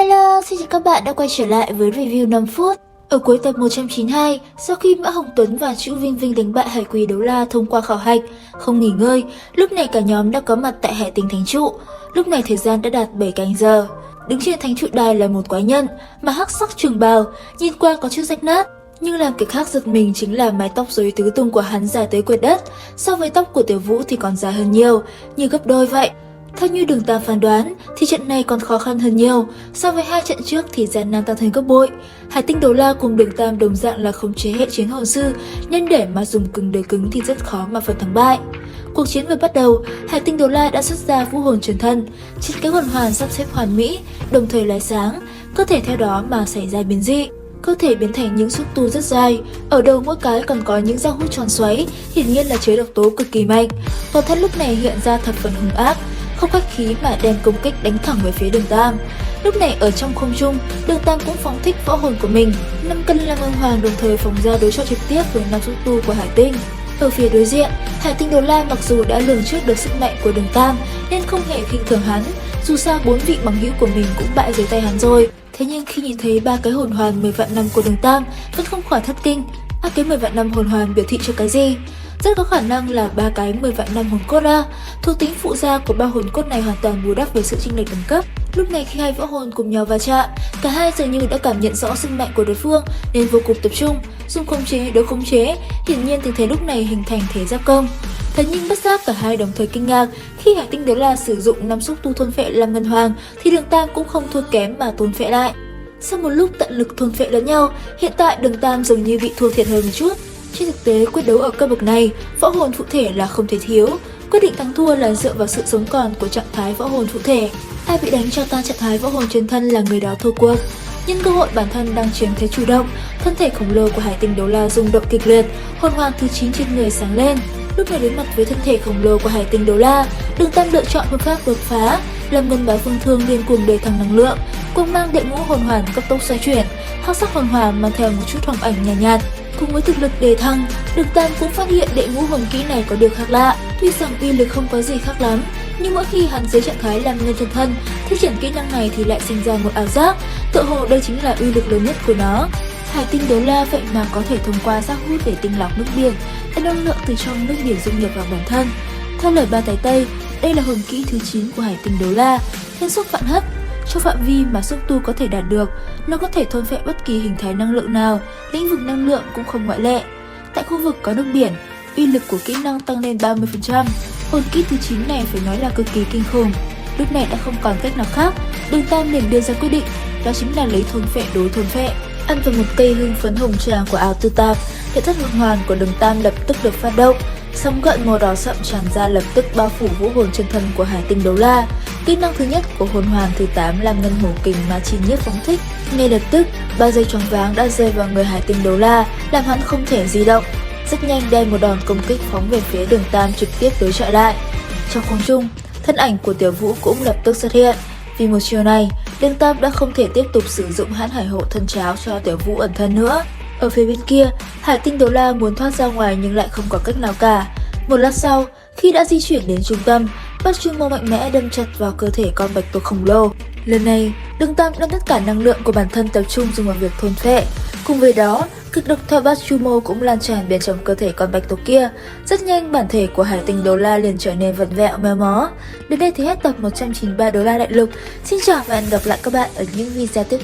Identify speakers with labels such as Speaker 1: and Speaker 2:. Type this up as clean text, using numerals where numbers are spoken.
Speaker 1: Hello, xin chào các bạn đã quay trở lại với review 5 phút. Ở cuối tập 192, sau khi Mã Hồng Tuấn và Trữ Vinh Vinh đánh bại Hải Quỷ Đấu La thông qua khảo hạch, không nghỉ ngơi, lúc này cả nhóm đã có mặt tại Hải Tinh Thánh Trụ. Lúc này thời gian đã đạt 7 canh giờ. Đứng trên thánh trụ đài là một quái nhân, mà hắc sắc trường bào, nhìn qua có chút rách nát. Nhưng làm kịch khác giật mình chính là mái tóc rối tứ tung của hắn dài tới quệt đất, so với tóc của Tiểu Vũ thì còn dài hơn nhiều, như gấp đôi vậy. Theo như Đường Tam phán đoán thì trận này còn khó khăn hơn nhiều, so với hai trận trước thì gian nan tăng thêm gấp bội. Hải Tinh Đấu La cùng Đường Tam đồng dạng là khống chế hệ chiến hồn sư, nên để mà dùng cứng đối cứng thì rất khó mà phân thắng bại. Cuộc chiến vừa bắt đầu, Hải Tinh Đấu La đã xuất ra vũ hồn truyền thân, trên cái hồn hoàn sắp xếp hoàn mỹ, đồng thời lóe sáng, cơ thể theo đó mà xảy ra biến dị. Cơ thể biến thành những xúc tu rất dài, ở đầu mỗi cái còn có những dao hút tròn xoáy, hiển nhiên là chứa độc tố cực kỳ mạnh. Toàn thân lúc này hiện ra thập phần hung ác, không khách khí mà đem công kích đánh thẳng về phía Đường Tam. Lúc này ở trong không trung, Đường Tam cũng phóng thích võ hồn của mình, 5 cân Lam Ngân Hoàng đồng thời phóng ra đối chọi trực tiếp với 5 xúc tu của Hải Tinh. Ở phía đối diện, Hải Tinh Đấu La mặc dù đã lường trước được sức mạnh của Đường Tam nên không hề khinh thường hắn, dù sao 4 vị bằng hữu của mình cũng bại dưới tay hắn rồi. Thế nhưng khi nhìn thấy 3 cái hồn hoàn 10 vạn năm của Đường Tam, vẫn không khỏi thất kinh. Cái 10 vạn năm hồn hoàn biểu thị cho cái gì? Rất có khả năng là 3 cái 10 vạn năm hồn cốt ra. Thuộc tính phụ gia của 3 hồn cốt này hoàn toàn bù đắp về sự chênh lệch đẳng cấp. Lúc này khi hai võ hồn cùng nhau va chạm, cả hai dường như đã cảm nhận rõ sức mạnh của đối phương nên vô cùng tập trung, dùng khống chế đối khống chế. Hiển nhiên tình thế lúc này hình thành thế giáp công. Thế nhưng bất giác cả hai đồng thời kinh ngạc khi Hải Tinh Đấu La sử dụng 5 xúc tu thôn phệ Lam Ngân Hoàng thì Đường Tam cũng không thua kém mà thôn phệ lại. Sau một lúc tận lực thôn phệ lẫn nhau, hiện tại Đường Tam dường như bị thua thiệt hơn một chút. Trên thực tế, quyết đấu ở cấp bậc này, võ hồn phụ thể là không thể thiếu. Quyết định thắng thua là dựa vào sự sống còn của trạng thái võ hồn phụ thể. Ai bị đánh cho tan trạng thái võ hồn truyền thân là người đó thua cuộc. Nhân cơ hội bản thân đang chiếm thế chủ động, thân thể khổng lồ của Hải Tinh Đấu La rung động kịch liệt, hồn hoàng thứ 9 trên người sáng lên. Lúc này đối mặt với thân thể khổng lồ của Hải Tinh Đấu La, Đường Tam lựa chọn phương pháp đột phá, Lâm Ngân Bá Phương Thương điên cuồng đề thăng năng lượng, cùng mang đệ ngũ hồn hoàn cấp tốc xoay chuyển, hắc sắc hồn hoàn mang theo một chút hoàng ảnh nhàn nhạt. Cùng với thực lực đề thăng, Đường Tam cũng phát hiện đệ ngũ hồn kỹ này có điều khác lạ. Tuy rằng uy lực không có gì khác lắm, nhưng mỗi khi hắn dưới trạng thái làm ngân chân thân, thi triển kỹ năng này thì lại sinh ra một ảo giác, tựa hồ đây chính là uy lực lớn nhất của nó. Hải Tinh Đấu La vậy mà có thể thông qua giác hút để tinh lọc nước biển, để năng lượng từ trong nước biển dung nhập vào bản thân. Theo lời Ba Tài Tây, đây là hồn kỹ thứ 9 của Hải Tinh Đấu La, Thiên Xúc Vạn Hấp. Trong phạm vi mà xúc tu có thể đạt được, nó có thể thôn phệ bất kỳ hình thái năng lượng nào, lĩnh vực năng lượng cũng không ngoại lệ. Tại khu vực có nước biển, uy lực của kỹ năng tăng lên 30%. Hồn kỹ thứ 9 này phải nói là cực kỳ kinh khủng. Lúc này đã không còn cách nào khác, Đường Tam liền đưa ra quyết định, đó chính là lấy thôn phệ đối thôn phệ. Ăn vào một cây hưng phấn hồng trà của áo tư tạp, hệ thất hồn hoàn của Đường Tam lập tức được phát động. Sóng gợn màu đỏ sậm tràn ra lập tức bao phủ vũ hồn chân thân của Hải Tinh Đấu La. Kỹ năng thứ nhất của hồn hoàn thứ 8 là ngân hổ kình mà Chi Nhiếp phóng thích. Ngay lập tức, 3 giây choáng váng đã rơi vào người Hải Tinh Đấu La, làm hắn không thể di động. Rất nhanh đem một đòn công kích phóng về phía Đường Tam trực tiếp đối chọi lại. Trong không trung, thân ảnh của Tiểu Vũ cũng lập tức xuất hiện. Vì một chiều này, Đường Tam đã không thể tiếp tục sử dụng Hãn Hải Hộ thân cháo cho Tiểu Vũ ẩn thân nữa. Ở phía bên kia, Hải Tinh Đấu La muốn thoát ra ngoài nhưng lại không có cách nào cả. Một lát sau, khi đã di chuyển đến trung tâm, Bát Chu Mâu mạnh mẽ đâm chặt vào cơ thể con bạch tuộc khổng lồ. Lần này, Đường Tam đem tất cả năng lượng của bản thân tập trung dùng vào việc thôn phệ. Cùng với đó, cực độc theo Bát Chu Mâu cũng lan tràn bên trong cơ thể con bạch tuộc kia. Rất nhanh, bản thể của Hải Tinh Đấu La liền trở nên vặn vẹo méo mó. Đến đây thì hết tập 193 Đấu La Đại Lục. Xin chào và hẹn gặp lại các bạn ở những video tiếp theo.